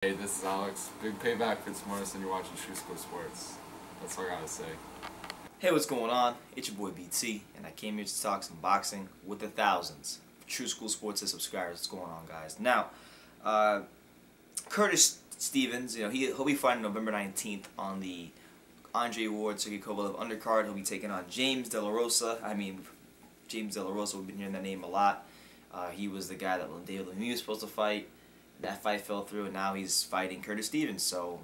Hey, this is Alex. Big payback fits Morris and you're watching True School Sports. That's all I gotta say. Hey, what's going on? It's your boy BT, and I came here to talk some boxing with the thousands. True School Sports subscribers. What's going on, guys? Now, Curtis Stevens, he'll be fighting November 19th on the Andre Ward Sergey Kovalev undercard. He'll be taking on James De La Rosa. James De La Rosa, we've been hearing that name a lot. He was the guy that David Lemieux was supposed to fight. That fight fell through, and now he's fighting Curtis Stevens. So,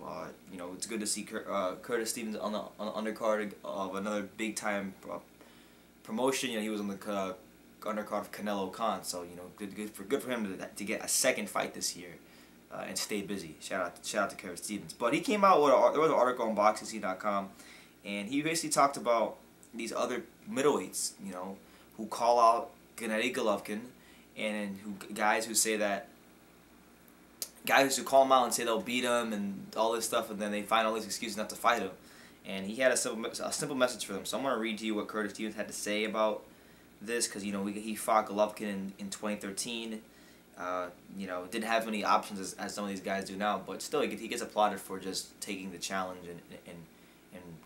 it's good to see Curtis Stevens on the undercard of another big-time promotion. He was on the undercard of Canelo Khan. So, good for him to get a second fight this year and stay busy. Shout out to Curtis Stevens. But he came out with there was an article on BoxingScene.com, and he basically talked about these other middleweights, who call out Gennady Golovkin, and guys who say that. Guys who call him out and say they'll beat him and all this stuff, and then they find all these excuses not to fight him. And he had a simple message for them. So I'm going to read to you what Curtis Stevens had to say about this, because he fought Golovkin in 2013. Didn't have as many options as some of these guys do now, but still he gets applauded for just taking the challenge and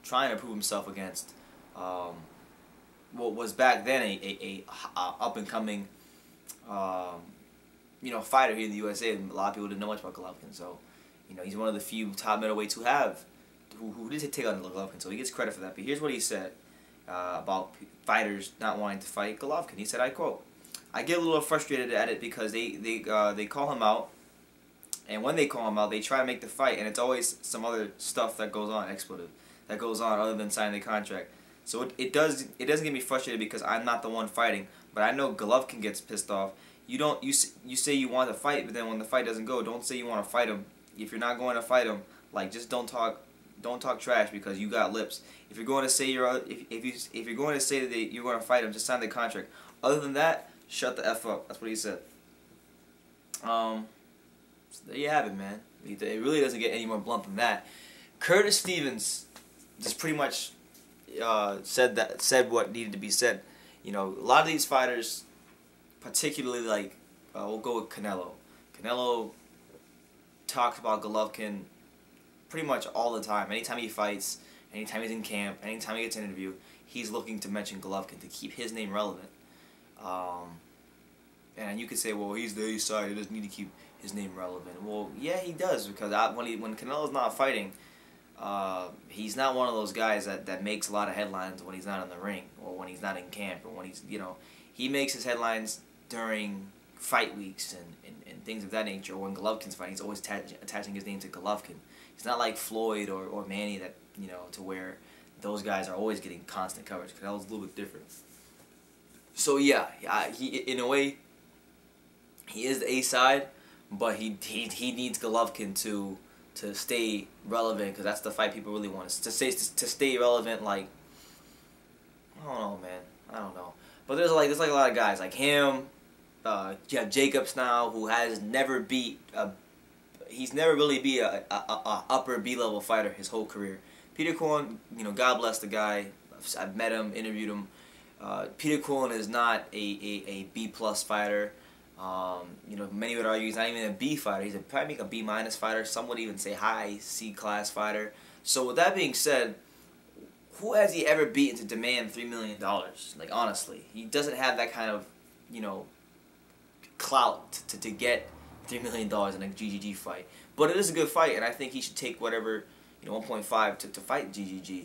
trying to prove himself against what was back then a up and coming. Fighter here in the USA, and a lot of people didn't know much about Golovkin. So, he's one of the few top middleweights who did take on Golovkin. So he gets credit for that. But here's what he said about fighters not wanting to fight Golovkin. He said, I quote, "I get a little frustrated at it because they call him out, and when they call him out, they try to make the fight, and it's always some other stuff that goes on, expletive, that goes on other than signing the contract. So it doesn't get me frustrated because I'm not the one fighting, but I know Golovkin gets pissed off. You say you want to fight, but then when the fight doesn't go, don't say you want to fight him. If you're not going to fight him, just don't talk trash because you got lips. If you're going to say if you're going to say that you're going to fight him, just sign the contract. Other than that, shut the F up." That's what he said. So there you have it, man. It really doesn't get any more blunt than that. Curtis Stevens just pretty much said what needed to be said. A lot of these fighters, particularly we'll go with Canelo. Canelo talks about Golovkin pretty much all the time. Anytime he fights, anytime he's in camp, anytime he gets an interview, he's looking to mention Golovkin to keep his name relevant. And you could say, well, he's the A side, he doesn't need to keep his name relevant. Well, yeah, he does, because when Canelo's not fighting, he's not one of those guys that makes a lot of headlines when he's not in the ring or when he's not in camp or when he's, he makes his headlines during fight weeks and things of that nature. Or when Golovkin's fighting, he's always attaching his name to Golovkin. He's not like Floyd or Manny that, to where those guys are always getting constant coverage. Canelo's a little bit different. So yeah, he in a way, he is the A side, but he needs Golovkin to stay relevant, because that's the fight people really want to stay relevant. I don't know, man. I don't know. But there's a lot of guys like him. You have Jacobs now, who has never beat he's never really beat a upper B-level fighter his whole career. Peter Quillin, God bless the guy. I've met him, interviewed him. Peter Quillin is not a B-plus fighter. Many would argue he's not even a B fighter. He's probably a B-minus fighter. Some would even say high C-class fighter. So with that being said, who has he ever beaten to demand $3 million? Honestly, he doesn't have that kind of, clout to get $3 million in a GGG fight. But it is a good fight, and I think he should take whatever, 1.5 to fight GGG.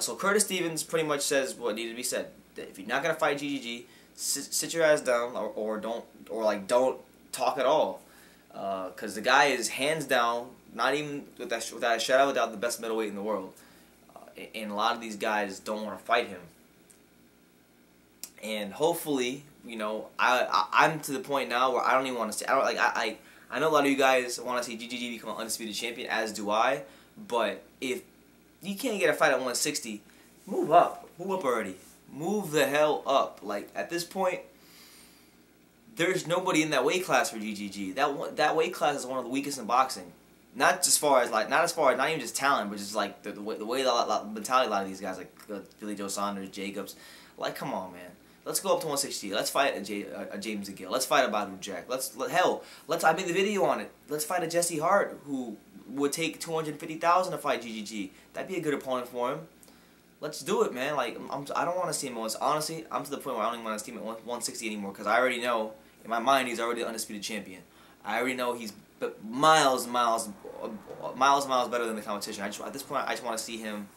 So Curtis Stevens pretty much says what needed to be said. That if you're not gonna fight GGG, sit your ass down, or don't talk at all, because the guy is hands down, not even without a shadow of a doubt, the best middleweight in the world. And a lot of these guys don't want to fight him. And hopefully, I'm to the point now where I don't even want to see. I know a lot of you guys want to see GGG become an undisputed champion, as do I. But if you can't get a fight at 160, move up. Move up already. Move the hell up. At this point, there's nobody in that weight class for GGG. That weight class is one of the weakest in boxing. Not as far as not even just talent, but just the way the mentality a lot of these guys, like Billy Joe Saunders, Jacobs, come on, man. Let's go up to 168. Let's fight a James DeGale. Let's fight a Badou Jack. I made the video on it. Let's fight a Jesse Hart who would take 250,000 to fight GGG. That'd be a good opponent for him. Let's do it, man. Like I don't want to see him once. Honestly, I'm to the point where I don't even want to see him at 160 anymore because I already know in my mind he's already the undisputed champion. I already know he's miles and miles better than the competition. At this point, I just want to see him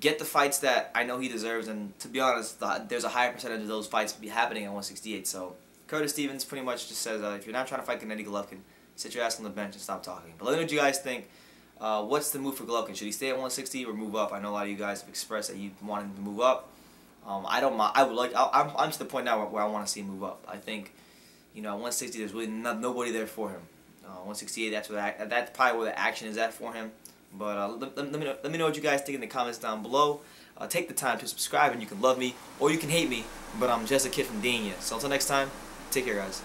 get the fights that I know he deserves, and to be honest, there's a higher percentage of those fights be happening at 168. So Curtis Stevens pretty much just says, if you're not trying to fight Gennady Golovkin, sit your ass on the bench and stop talking. But let me know what you guys think. What's the move for Golovkin? Should he stay at 160 or move up? I know a lot of you guys have expressed that you want him to move up. I don't mind. I'm to the point now where I want to see him move up. I think, at 160 there's really nobody there for him. 168 that's probably where the action is at for him. But let me know what you guys think in the comments down below. Take the time to subscribe and you can love me or you can hate me, but I'm just a kid from Dania. So until next time, take care guys.